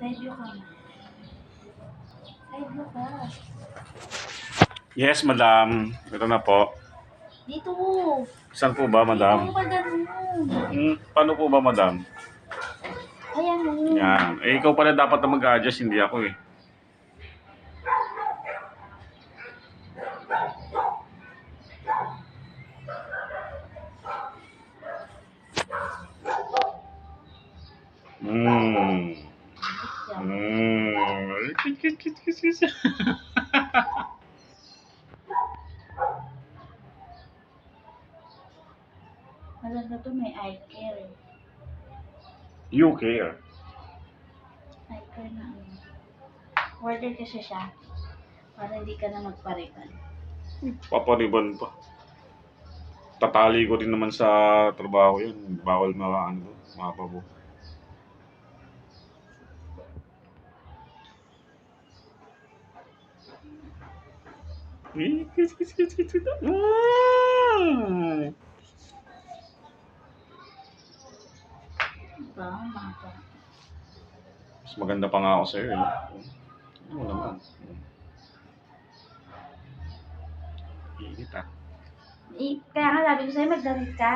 Side view ka. Side view ka. Yes, madam. Ito na po. Dito. Saan po ba, madam? Dito ka ganun. Paano po ba, madam? Ayan o. Yan. Eh, ikaw pala dapat na mag-adjust, hindi ako eh. Maganda to, may eye care. You care. Eye care na ano. Order kasi siya. Para hindi ka na magpariban. Papariban pa. Tatali ko din naman sa trabaho yun. Bawal mapabo. Tama ka. Mas maganda pa nga ako sa'yo eh. Ano naman? Init ah. Kaya nga sabi ko sa'yo, magdamit ka.